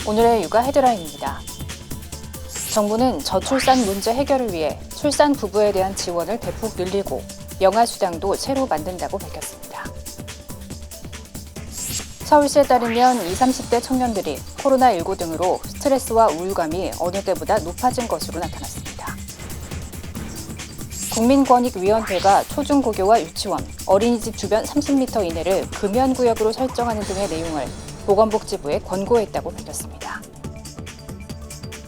오늘의 육아 헤드라인입니다. 정부는 저출산 문제 해결을 위해 출산 부부에 대한 지원을 대폭 늘리고 영아수당도 새로 만든다고 밝혔습니다. 서울시에 따르면 20, 30대 청년들이 코로나19 등으로 스트레스와 우울감이 어느 때보다 높아진 것으로 나타났습니다. 국민권익위원회가 초중고교와 유치원, 어린이집 주변 30m 이내를 금연구역으로 설정하는 등의 내용을 보건복지부에 권고했다고 밝혔습니다.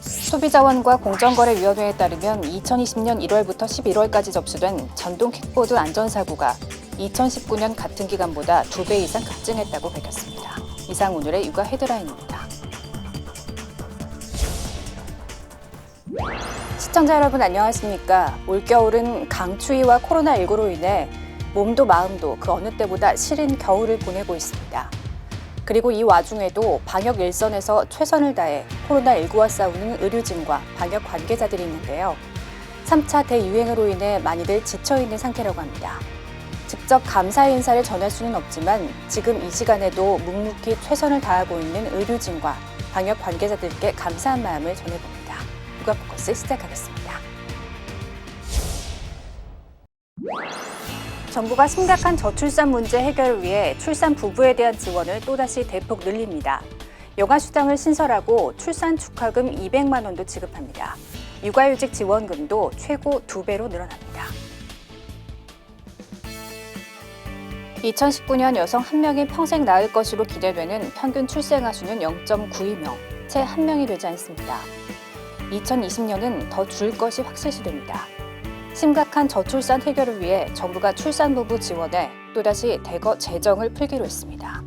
소비자원과 공정거래위원회에 따르면 2020년 1월부터 11월까지 접수된 전동 킥보드 안전사고가 2019년 같은 기간보다 2배 이상 급증했다고 밝혔습니다. 이상 오늘의 육아 헤드라인입니다. 시청자 여러분 안녕하십니까? 올겨울은 강추위와 코로나19로 인해 몸도 마음도 그 어느 때보다 시린 겨울을 보내고 있습니다. 그리고 이 와중에도 방역 일선에서 최선을 다해 코로나19와 싸우는 의료진과 방역 관계자들이 있는데요. 3차 대유행으로 인해 많이들 지쳐있는 상태라고 합니다. 직접 감사의 인사를 전할 수는 없지만 지금 이 시간에도 묵묵히 최선을 다하고 있는 의료진과 방역 관계자들께 감사한 마음을 전해봅니다. 육아포커스 시작하겠습니다. 정부가 심각한 저출산 문제 해결을 위해 출산 부부에 대한 지원을 또다시 대폭 늘립니다. 영아수당을 신설하고 출산 축하금 200만 원도 지급합니다. 육아휴직 지원금도 최고 2배로 늘어납니다. 2019년 여성 1명이 평생 낳을 것으로 기대되는 평균 출생아 수는 0.92명, 채 1명이 되지 않습니다. 2020년은 더 줄 것이 확실시됩니다. 심각한 저출산 해결을 위해 정부가 출산부부 지원에 또다시 대거 재정을 풀기로 했습니다.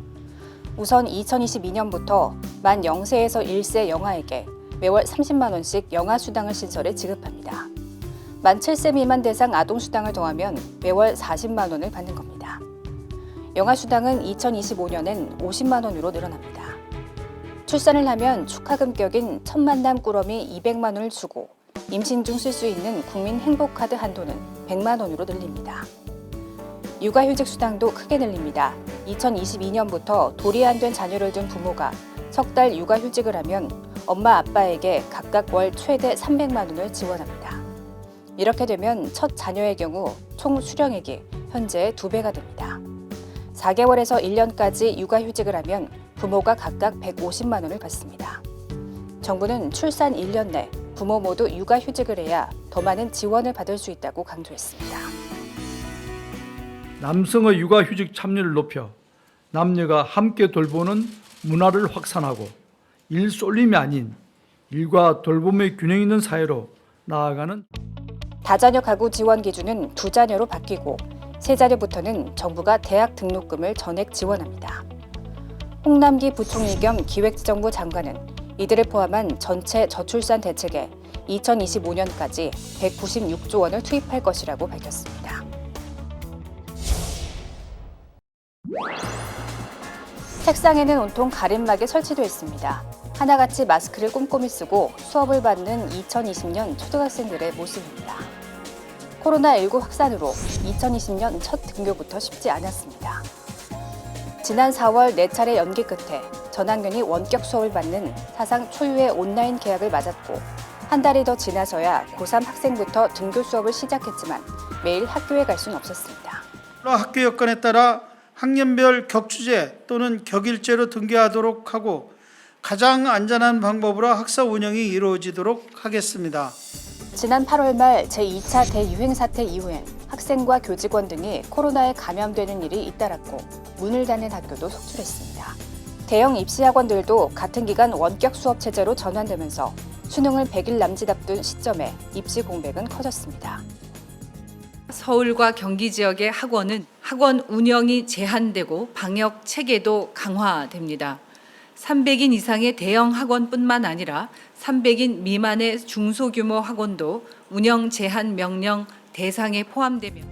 우선 2022년부터 만 0세에서 1세 영아에게 매월 30만 원씩 영아수당을 신설해 지급합니다. 만 7세 미만 대상 아동수당을 더하면 매월 40만 원을 받는 겁니다. 영아수당은 2025년엔 50만 원으로 늘어납니다. 출산을 하면 축하금 격인 첫 만남 꾸러미 200만 원을 주고 임신 중 쓸 수 있는 국민 행복카드 한도는 100만 원으로 늘립니다. 육아휴직 수당도 크게 늘립니다. 2022년부터 돌이 안 된 자녀를 둔 부모가 석 달 육아휴직을 하면 엄마 아빠에게 각각 월 최대 300만 원을 지원합니다. 이렇게 되면 첫 자녀의 경우 총 수령액이 현재의 2배가 됩니다. 4개월에서 1년까지 육아휴직을 하면 부모가 각각 150만 원을 받습니다. 정부는 출산 1년 내 부모 모두 육아휴직을 해야 더 많은 지원을 받을 수 있다고 강조했습니다. 남성의 육아휴직 참여를 높여 남녀가 함께 돌보는 문화를 확산하고 일쏠림이 아닌 일과 돌봄의 균형 있는 사회로 나아가는 다자녀 가구 지원 기준은 2자녀로 바뀌고 3자녀부터는 정부가 대학 등록금을 전액 지원합니다. 홍남기 부총리 겸 기획재정부 장관은 이들을 포함한 전체 저출산 대책에 2025년까지 196조 원을 투입할 것이라고 밝혔습니다. 책상에는 온통 가림막이 설치되어 있습니다. 하나같이 마스크를 꼼꼼히 쓰고 수업을 받는 2020년 초등학생들의 모습입니다. 코로나19 확산으로 2020년 첫 등교부터 쉽지 않았습니다. 지난 4월 4차례 연기 끝에 전 학년이 원격 수업을 받는 사상 초유의 온라인 개학을 맞았고 한 달이 더 지나서야 고3 학생부터 등교 수업을 시작했지만 매일 학교에 갈 수는 없었습니다. 학교 여건에 따라 학년별 격주제 또는 격일제로 등교하도록 하고 가장 안전한 방법으로 학사 운영이 이루어지도록 하겠습니다. 지난 8월 말 제2차 대유행 사태 이후엔 학생과 교직원 등이 코로나에 감염되는 일이 잇따랐고 문을 닫는 학교도 속출했습니다. 대형 입시학원들도 같은 기간 원격 수업 체제로 전환되면서 수능을 100일 남짓 앞둔 시점에 입시 공백은 커졌습니다. 서울과 경기 지역의 학원은 학원 운영이 제한되고 방역 체계도 강화됩니다. 300인 이상의 대형 학원뿐만 아니라 300인 미만의 중소규모 학원도 운영 제한 명령 대상에 포함되며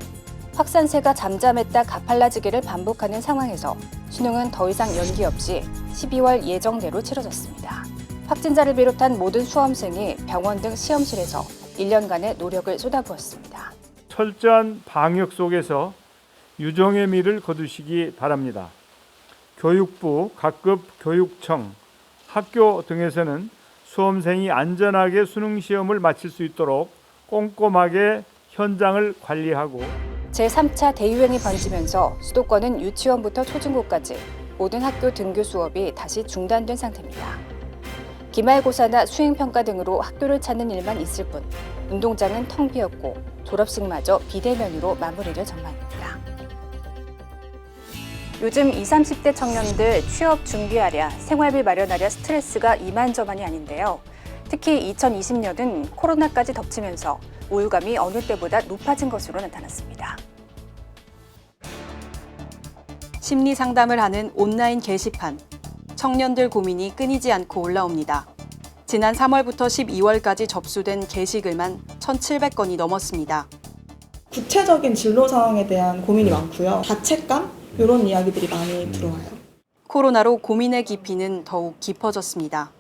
확산세가 잠잠했다 가팔라지기를 반복하는 상황에서 수능은 더 이상 연기 없이 12월 예정대로 치러졌습니다. 확진자를 비롯한 모든 수험생이 병원 등 시험실에서 1년간의 노력을 쏟아부었습니다. 철저한 방역 속에서 유종의 미를 거두시기 바랍니다. 교육부, 각급 교육청, 학교 등에서는 수험생이 안전하게 수능 시험을 마칠 수 있도록 꼼꼼하게 현장을 관리하고 제3차 대유행이 번지면서 수도권은 유치원부터 초중고까지 모든 학교 등교 수업이 다시 중단된 상태입니다. 기말고사나 수행평가 등으로 학교를 찾는 일만 있을 뿐 운동장은 텅 비었고 졸업식마저 비대면으로 마무리될 전망입니다. 요즘 20, 30대 청년들 취업 준비하랴, 생활비 마련하랴 스트레스가 이만저만이 아닌데요. 특히 2020년은 코로나까지 덮치면서 우울감이 어느 때보다 높아진 것으로 나타났습니다. 심리 상담을 하는 온라인 게시판. 청년들 고민이 끊이지 않고 올라옵니다. 지난 3월부터 12월까지 접수된 게시글만 1,700건이 넘었습니다. 구체적인 진로 상황에 대한 고민이 많고요. 자책감? 이런 이야기들이 많이 들어와요. 코로나로 고민의 깊이는 더욱 깊어졌습니다.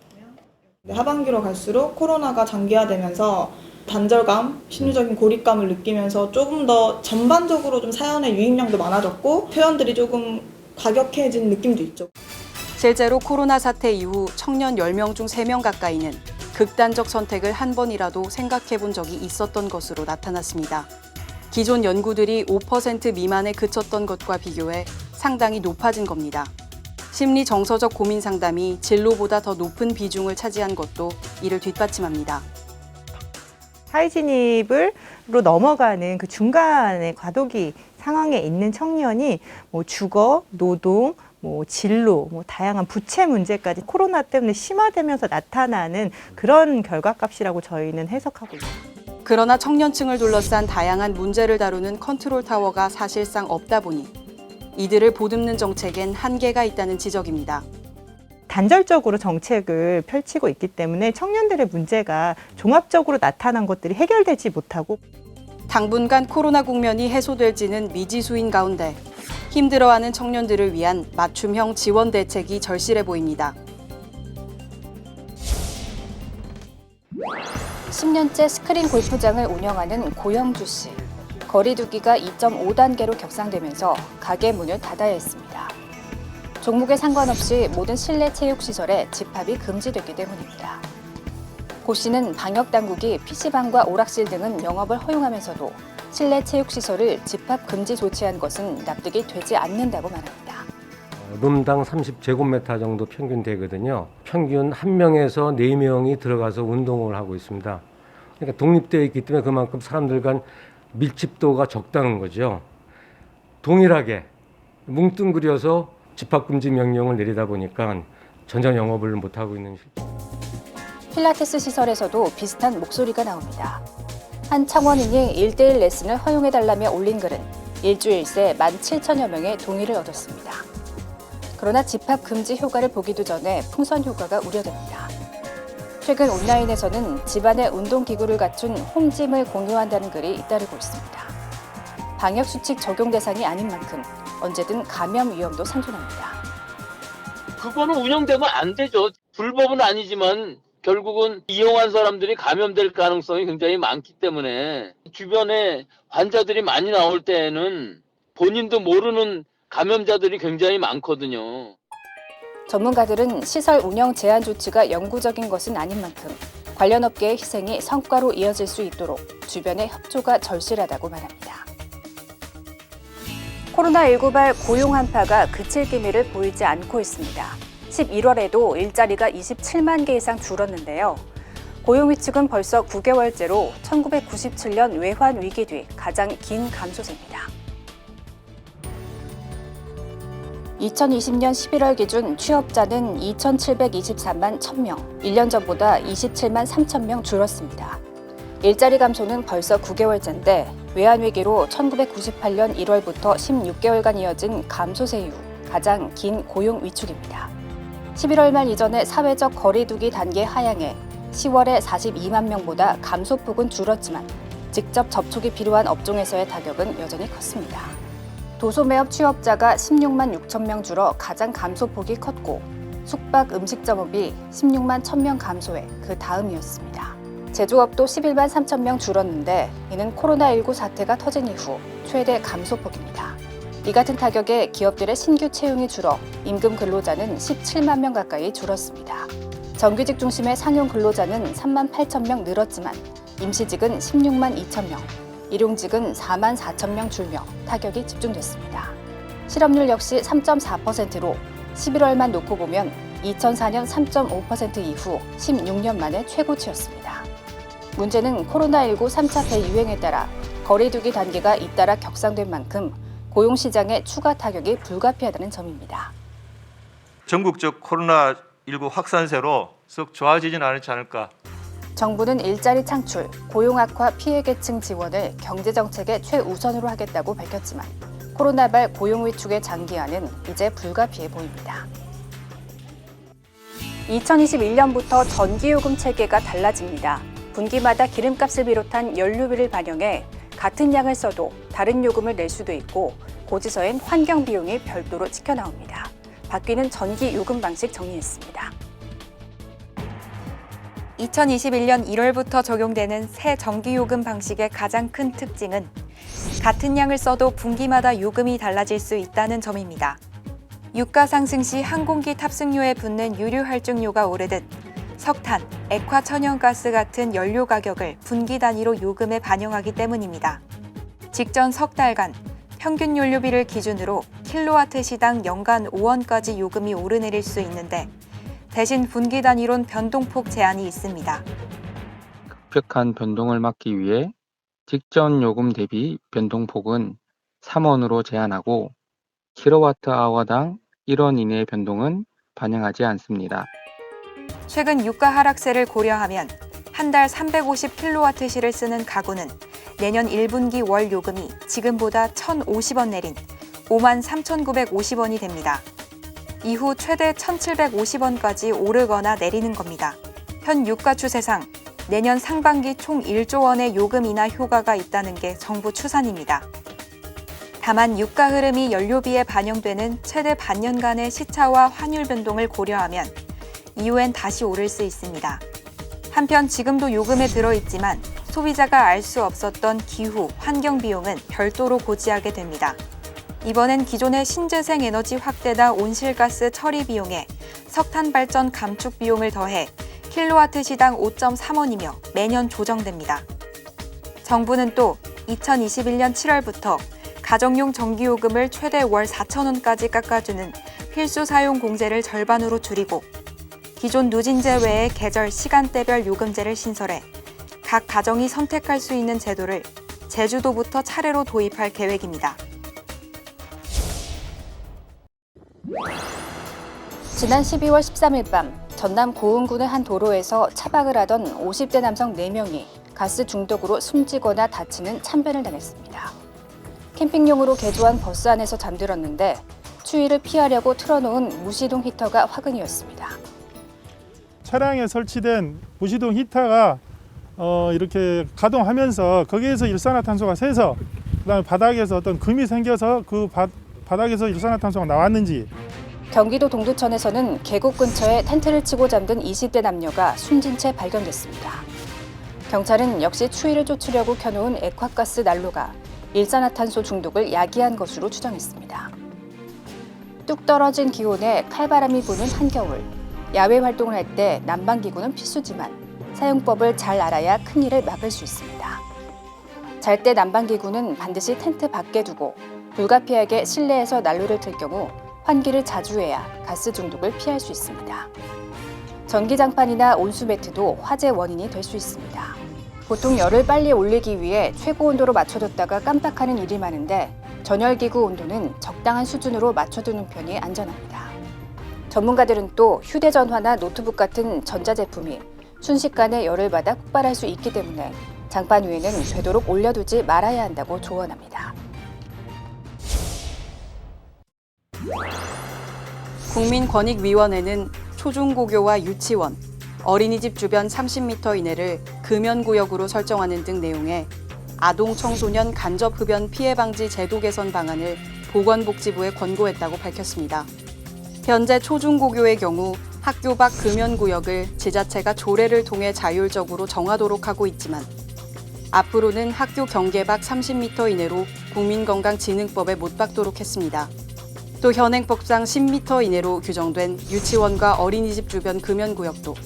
하반기로 갈수록 코로나가 장기화되면서 단절감, 심리적인 고립감을 느끼면서 조금 더 전반적으로 좀 사연의 유입량도 많아졌고 표현들이 조금 과격해진 느낌도 있죠. 실제로 코로나 사태 이후 청년 10명 중 3명 가까이는 극단적 선택을 한 번이라도 생각해 본 적이 있었던 것으로 나타났습니다. 기존 연구들이 5% 미만에 그쳤던 것과 비교해 상당히 높아진 겁니다. 심리 정서적 고민 상담이 진로보다 더 높은 비중을 차지한 것도 이를 뒷받침합니다. 사회 진입으로 넘어가는 그 중간의 과도기 상황에 있는 청년이 주거, 노동, 진로, 다양한 부채 문제까지 코로나 때문에 심화되면서 나타나는 그런 결과값이라고 저희는 해석하고 있습니다. 그러나 청년층을 둘러싼 다양한 문제를 다루는 컨트롤 타워가 사실상 없다 보니 이들을 보듬는 정책엔 한계가 있다는 지적입니다. 단절적으로 정책을 펼치고 있기 때문에 청년들의 문제가 종합적으로 나타난 것들이 해결되지 못하고 당분간 코로나 국면이 해소될지는 미지수인 가운데 힘들어하는 청년들을 위한 맞춤형 지원 대책이 절실해 보입니다. 10년째 스크린 골프장을 운영하는 고영주 씨. 거리두기가 2.5단계로 격상되면서 가게 문을 닫아야 했습니다. 종목에 상관없이 모든 실내 체육시설에 집합이 금지됐기 때문입니다. 고 씨는 방역당국이 PC방과 오락실 등은 영업을 허용하면서도 실내 체육시설을 집합 금지 조치한 것은 납득이 되지 않는다고 말합니다. 룸당 30제곱미터 정도 평균 되거든요. 평균 1명에서 4명이 들어가서 운동을 하고 있습니다. 그러니까 독립되어 있기 때문에 그만큼 사람들 간 밀집도가 적다는 거죠. 동일하게 뭉뚱그려서 집합금지 명령을 내리다 보니까 전혀 영업을 못하고 있는 실정. 필라테스 시설에서도 비슷한 목소리가 나옵니다. 한 청원인이 1:1 레슨을 허용해달라며 올린 글은 일주일 새 17,000여 명의 동의를 얻었습니다. 그러나 집합 금지 효과를 보기도 전에 풍선 효과가 우려됩니다. 최근 온라인에서는 집안에 운동기구를 갖춘 홈짐을 공유한다는 글이 잇따르고 있습니다. 방역수칙 적용 대상이 아닌 만큼 언제든 감염 위험도 상존합니다. 그거는 운영되면 안 되죠. 불법은 아니지만 결국은 이용한 사람들이 감염될 가능성이 굉장히 많기 때문에 주변에 환자들이 많이 나올 때에는 본인도 모르는 감염자들이 굉장히 많거든요. 전문가들은 시설 운영 제한 조치가 영구적인 것은 아닌 만큼 관련 업계의 희생이 성과로 이어질 수 있도록 주변의 협조가 절실하다고 말합니다. 코로나19발 고용 한파가 그칠 기미를 보이지 않고 있습니다. 11월에도 일자리가 27만 개 이상 줄었는데요. 고용 위축은 벌써 9개월째로 1997년 외환 위기 뒤 가장 긴 감소세입니다. 2020년 11월 기준 취업자는 2,723만 1,000명, 1년 전보다 27만 3,000명 줄었습니다. 일자리 감소는 벌써 9개월째인데 외환위기로 1998년 1월부터 16개월간 이어진 감소세 이후 가장 긴 고용 위축입니다. 11월 말 이전의 사회적 거리두기 단계 하향에 10월에 42만 명보다 감소폭은 줄었지만 직접 접촉이 필요한 업종에서의 타격은 여전히 컸습니다. 도소매업 취업자가 16만 6천 명 줄어 가장 감소폭이 컸고 숙박 음식점업이 16만 1,000명 감소해 그 다음이었습니다. 제조업도 11만 3천 명 줄었는데 이는 코로나19 사태가 터진 이후 최대 감소폭입니다. 이 같은 타격에 기업들의 신규 채용이 줄어 임금 근로자는 17만 명 가까이 줄었습니다. 정규직 중심의 상용 근로자는 3만 8천 명 늘었지만 임시직은 16만 2천 명, 일용직은 4만 4천 명 줄며 타격이 집중됐습니다. 실업률 역시 3.4%로 11월만 놓고 보면 2004년 3.5% 이후 16년 만에 최고치였습니다. 문제는 코로나19 3차 대유행에 따라 거리두기 단계가 잇따라 격상된 만큼 고용시장에 추가 타격이 불가피하다는 점입니다. 전국적 코로나19 확산세로 썩 좋아지진 않지 않을까. 정부는 일자리 창출, 고용 악화 피해 계층 지원을 경제정책의 최우선으로 하겠다고 밝혔지만 코로나발 고용 위축의 장기화는 이제 불가피해 보입니다. 2021년부터 전기요금 체계가 달라집니다. 분기마다 기름값을 비롯한 연료비를 반영해 같은 양을 써도 다른 요금을 낼 수도 있고 고지서엔 환경 비용이 별도로 찍혀 나옵니다. 바뀌는 전기 요금 방식 정리했습니다. 2021년 1월부터 적용되는 새 전기요금 방식의 가장 큰 특징은 같은 양을 써도 분기마다 요금이 달라질 수 있다는 점입니다. 유가 상승 시 항공기 탑승료에 붙는 유류 할증료가 오르듯 석탄, 액화 천연가스 같은 연료 가격을 분기 단위로 요금에 반영하기 때문입니다. 직전 석 달간 평균 연료비를 기준으로 킬로와트 시당 연간 5원까지 요금이 오르내릴 수 있는데 대신 분기 단위론 변동폭 제한이 있습니다. 급격한 변동을 막기 위해 직전 요금 대비 변동폭은 3원으로 제한하고 킬로와트아워당 1원 이내의 변동은 반영하지 않습니다. 최근 유가 하락세를 고려하면 한 달 350kWh를 쓰는 가구는 내년 1분기 월 요금이 지금보다 1,050원 내린 53,950원이 됩니다. 이후 최대 1,750원까지 오르거나 내리는 겁니다. 현 유가 추세상 내년 상반기 총 1조 원의 요금 인하 효과가 있다는 게 정부 추산입니다. 다만 유가 흐름이 연료비에 반영되는 최대 반년간의 시차와 환율 변동을 고려하면 이후엔 다시 오를 수 있습니다. 한편 지금도 요금에 들어있지만 소비자가 알 수 없었던 기후, 환경 비용은 별도로 고지하게 됩니다. 이번엔 기존의 신재생 에너지 확대나 온실가스 처리 비용에 석탄 발전 감축 비용을 더해 킬로와트 시당 5.3원이며 매년 조정됩니다. 정부는 또 2021년 7월부터 가정용 전기요금을 최대 월 4,000원까지 깎아주는 필수 사용 공제를 절반으로 줄이고 기존 누진제 외에 계절, 시간대별 요금제를 신설해 각 가정이 선택할 수 있는 제도를 제주도부터 차례로 도입할 계획입니다. 지난 12월 13일 밤 전남 고흥군의 한 도로에서 차박을 하던 50대 남성 4명이 가스 중독으로 숨지거나 다치는 참변을 당했습니다. 캠핑용으로 개조한 버스 안에서 잠들었는데 추위를 피하려고 틀어놓은 무시동 히터가 화근이었습니다. 차량에 설치된 무시동 히터가 이렇게 가동하면서 거기에서 일산화탄소가 새서 그다음에 바닥에서 어떤 금이 생겨서 그 바닥에서 일산화탄소가 나왔는지. 경기도 동두천에서는 계곡 근처에 텐트를 치고 잠든 20대 남녀가 숨진 채 발견됐습니다. 경찰은 역시 추위를 쫓으려고 켜놓은 액화가스 난로가 일산화탄소 중독을 야기한 것으로 추정했습니다. 뚝 떨어진 기온에 칼바람이 부는 한겨울. 야외 활동을 할 때 난방기구는 필수지만 사용법을 잘 알아야 큰일을 막을 수 있습니다. 잘 때 난방기구는 반드시 텐트 밖에 두고 불가피하게 실내에서 난로를 틀 경우 환기를 자주 해야 가스 중독을 피할 수 있습니다. 전기장판이나 온수매트도 화재 원인이 될 수 있습니다. 보통 열을 빨리 올리기 위해 최고 온도로 맞춰뒀다가 깜빡하는 일이 많은데 전열기구 온도는 적당한 수준으로 맞춰두는 편이 안전합니다. 전문가들은 또 휴대전화나 노트북 같은 전자제품이 순식간에 열을 받아 폭발할 수 있기 때문에 장판 위에는 되도록 올려두지 말아야 한다고 조언합니다. 국민권익위원회는 초중고교와 유치원, 어린이집 주변 30m 이내를 금연구역으로 설정하는 등 내용의 아동 청소년 간접 흡연 피해 방지 제도 개선 방안을 보건복지부에 권고했다고 밝혔습니다. 현재 초중고교의 경우 학교 밖 금연구역을 지자체가 조례를 통해 자율적으로 정하도록 하고 있지만 앞으로는 학교 경계 밖 30m 이내로 국민건강진흥법에 못 박도록 했습니다. 또 현행법상 10m 이내로 규정된 유치원과 어린이집 주변 금연구역도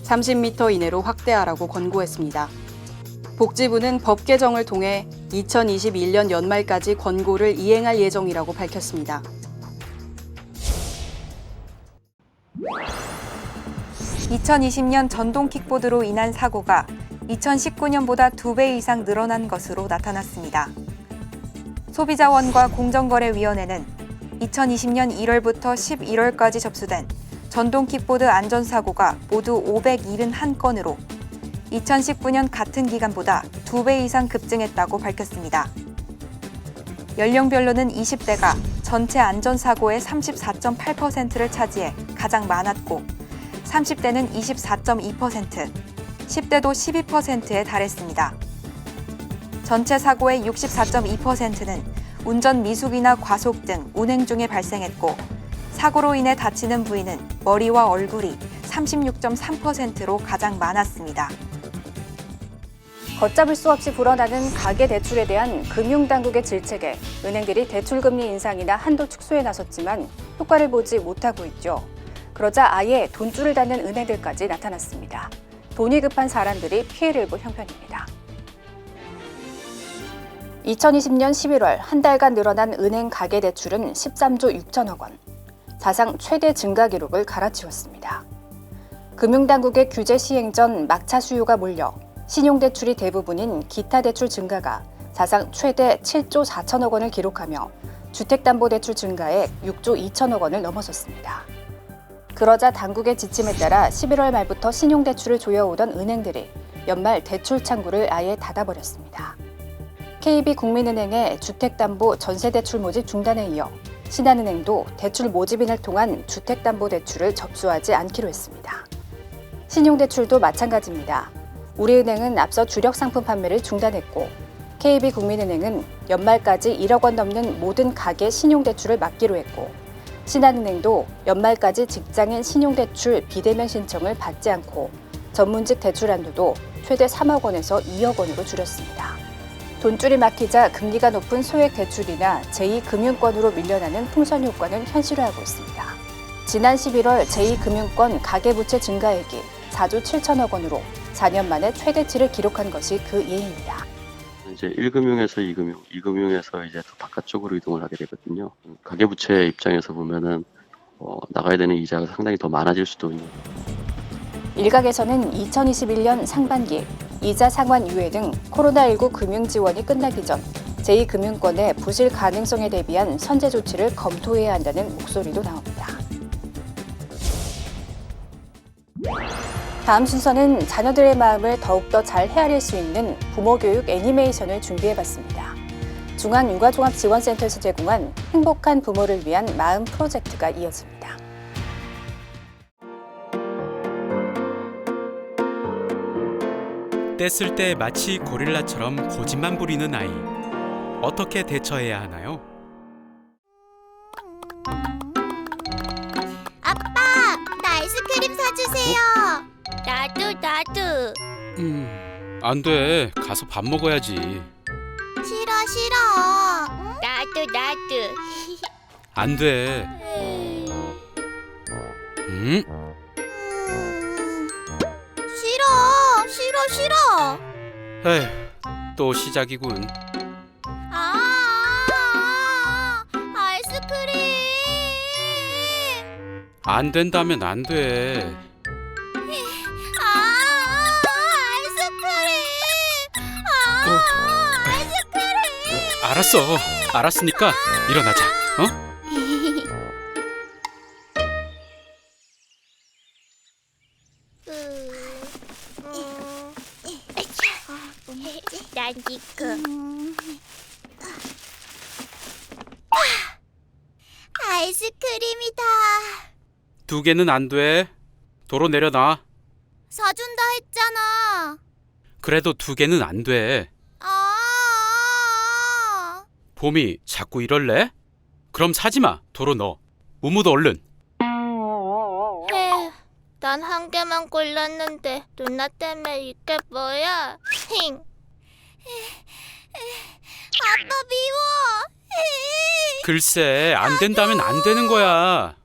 30m 이내로 확대하라고 권고했습니다. 복지부는 법 개정을 통해 2021년 연말까지 권고를 이행할 예정이라고 밝혔습니다. (2020년) 전동 킥보드로 인한 사고가 2019년보다 2배 이상 늘어난 것으로 나타났습니다. 소비자원과 공정거래위원회는 2020년 1월부터 11월까지 접수된 전동 킥보드 안전사고가 모두 571건으로 2019년 같은 기간보다 2배 이상 급증했다고 밝혔습니다. 연령별로는 20대가 전체 안전사고의 34.8%를 차지해 가장 많았고 30대는 24.2%, 10대도 12%에 달했습니다. 전체 사고의 64.2%는 운전 미숙이나 과속 등 운행 중에 발생했고 사고로 인해 다치는 부위는 머리와 얼굴이 36.3%로 가장 많았습니다. 걷잡을 수 없이 불어나는 가계대출에 대한 금융당국의 질책에 은행들이 대출금리 인상이나 한도 축소에 나섰지만 효과를 보지 못하고 있죠. 그러자 아예 돈줄을 닫는 은행들까지 나타났습니다. 돈이 급한 사람들이 피해를 본 형편입니다. 2020년 11월 한 달간 늘어난 은행 가계대출은 13조 6천억 원, 사상 최대 증가 기록을 갈아치웠습니다. 금융당국의 규제 시행 전 막차 수요가 몰려 신용대출이 대부분인 기타 대출 증가가 사상 최대 7조 4천억 원을 기록하며 주택담보대출 증가액 6조 2천억 원을 넘어섰습니다. 그러자 당국의 지침에 따라 11월 말부터 신용대출을 조여오던 은행들이 연말 대출 창구를 아예 닫아버렸습니다. KB국민은행의 주택담보 전세대출 모집 중단에 이어 신한은행도 대출 모집인을 통한 주택담보대출을 접수하지 않기로 했습니다. 신용대출도 마찬가지입니다. 우리은행은 앞서 주력 상품 판매를 중단했고 KB국민은행은 연말까지 1억 원 넘는 모든 가계 신용대출을 막기로 했고 신한은행도 연말까지 직장인 신용대출 비대면 신청을 받지 않고 전문직 대출 한도도 최대 3억 원에서 2억 원으로 줄였습니다. 돈줄이 막히자 금리가 높은 소액 대출이나 제2금융권으로 밀려나는 풍선 효과는 현실화하고 있습니다. 지난 11월 제2금융권 가계부채 증가액이 4조 7천억 원으로 4년 만에 최대치를 기록한 것이 그 예입니다. 이제 1금융에서 2금융, 2금융에서 이제 또 바깥쪽으로 이동을 하게 되거든요. 가계부채 입장에서 보면은 나가야 되는 이자가 상당히 더 많아질 수도 있는. 일각에서는 2021년 상반기 이자 상환 유예 등 코로나19 금융 지원이 끝나기 전 제2금융권의 부실 가능성에 대비한 선제 조치를 검토해야 한다는 목소리도 나옵니다. 다음 순서는 자녀들의 마음을 더욱더 잘 헤아릴 수 있는 부모 교육 애니메이션을 준비해봤습니다. 중앙육아종합지원센터에서 제공한 행복한 부모를 위한 마음 프로젝트가 이어집니다. 뗐을 때 마치 고릴라처럼 고집만 부리는 아이. 어떻게 대처해야 하나요? 아빠, 나 아이스크림 사주세요. 나도. 안 돼. 가서 밥 먹어야지. 싫어. 나도. 안 돼. 싫어. 에휴, 또 시작이군. 아이스크림. 안 된다면 안 돼. 아이스크림. 알았으니까 일어나자. 난 지금 아이스크림이다. 2개는 안 돼. 도로 내려놔. 사준다 했잖아. 그래도 2개는 안 돼. 봄이 자꾸 이럴래? 그럼 사지 마. 도로 넣어. 우무도 얼른. 난 1개만 골랐는데 누나 때문에 이게 뭐야? 아빠 미워. 글쎄, 안 된다면 안 되는 거야.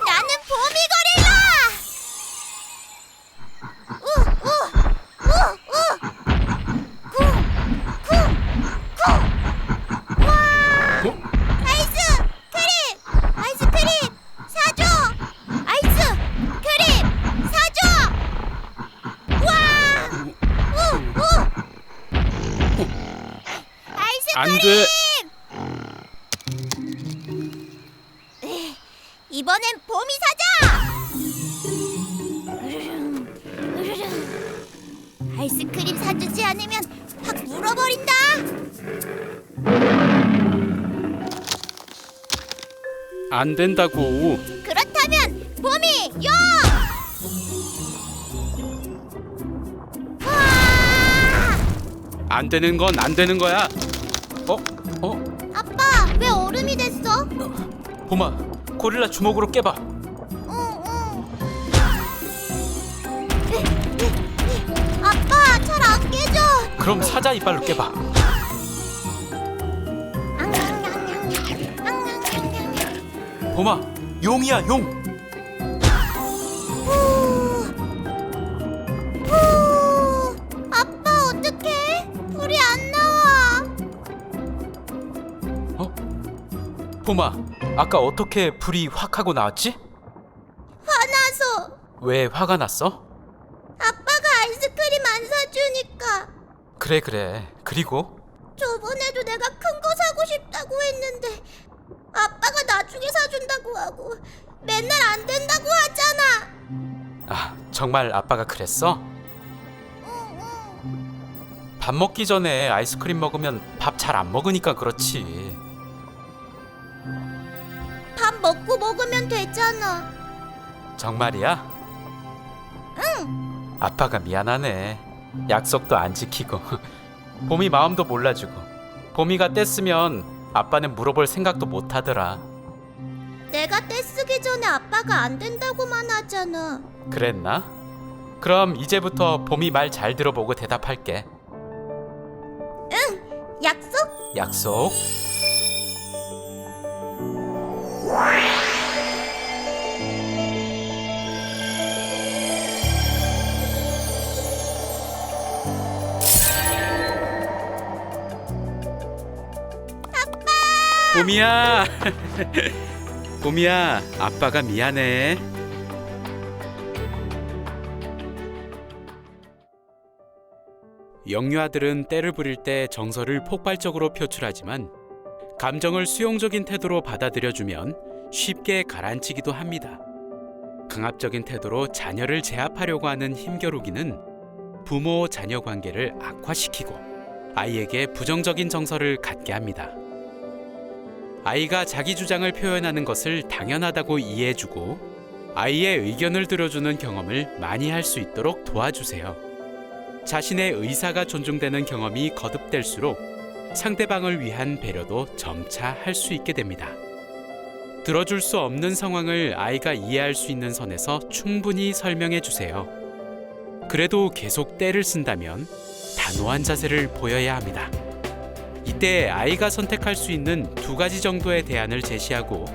나는 봄이 고릴라! 와! 아이스크림 사줘! 아이스크림 사줘! 와! 아이스크림! 안 돼. 이번엔 봄이 사자! 아이스크림 사주지 않으면 확 물어버린다! 안 된다고. 그렇다면 봄이 요! 안 되는 건 안 되는 거야. 아빠, 왜 얼음이 됐어? 봄아, 고릴라 주먹으로 깨봐. 아빠, 잘 안 깨져! 그럼 사자 이빨로 깨봐. 봄아, 용이야, 용. 아빠, 어떡해? 불이 안 나와! 봄아, 아까 어떻게 불이 확 하고 나왔지? 화나서! 왜 화가 났어? 아빠가 아이스크림 안 사주니까! 그래. 그리고? 저번에도 내가 큰 거 사고 싶다고 했는데 아빠가 나중에 사준다고 하고 맨날 안 된다고 하잖아. 아, 정말 아빠가 그랬어? 밥 먹기 전에 아이스크림 먹으면 밥 잘 안 먹으니까 그렇지. 밥 먹고 먹으면 되잖아. 정말이야? 응. 아빠가 미안하네. 약속도 안 지키고. 봄이 마음도 몰라주고. 봄이가 떼쓰면 아빠는 물어볼 생각도 못 하더라. 내가 떼쓰기 전에 아빠가 안 된다고만 하잖아. 그랬나? 그럼 이제부터 봄이 말 잘 들어보고 대답할게. 응. 약속? 약속. 봄이야. 봄이야, 아빠가 미안해. 영유아들은 때를 부릴 때 정서를 폭발적으로 표출하지만 감정을 수용적인 태도로 받아들여주면 쉽게 가라앉히기도 합니다. 강압적인 태도로 자녀를 제압하려고 하는 힘겨루기는 부모-자녀 관계를 악화시키고 아이에게 부정적인 정서를 갖게 합니다. 아이가 자기 주장을 표현하는 것을 당연하다고 이해해주고 아이의 의견을 들어주는 경험을 많이 할 수 있도록 도와주세요. 자신의 의사가 존중되는 경험이 거듭될수록 상대방을 위한 배려도 점차 할 수 있게 됩니다. 들어줄 수 없는 상황을 아이가 이해할 수 있는 선에서 충분히 설명해 주세요. 그래도 계속 떼를 쓴다면 단호한 자세를 보여야 합니다. 이때 아이가 선택할 수 있는 2가지 정도의 대안을 제시하고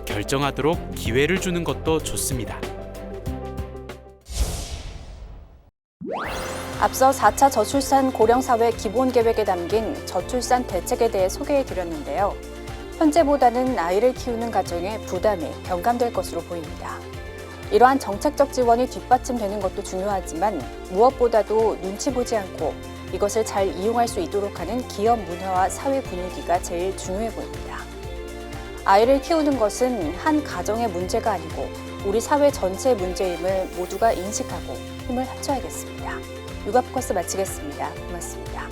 결정하도록 기회를 주는 것도 좋습니다. 앞서 4차 저출산 고령사회 기본계획에 담긴 저출산 대책에 대해 소개해드렸는데요. 현재보다는 아이를 키우는 가정의 부담이 경감될 것으로 보입니다. 이러한 정책적 지원이 뒷받침되는 것도 중요하지만 무엇보다도 눈치 보지 않고 이것을 잘 이용할 수 있도록 하는 기업 문화와 사회 분위기가 제일 중요해 보입니다. 아이를 키우는 것은 한 가정의 문제가 아니고 우리 사회 전체의 문제임을 모두가 인식하고 힘을 합쳐야겠습니다. 육아 포커스 마치겠습니다. 고맙습니다.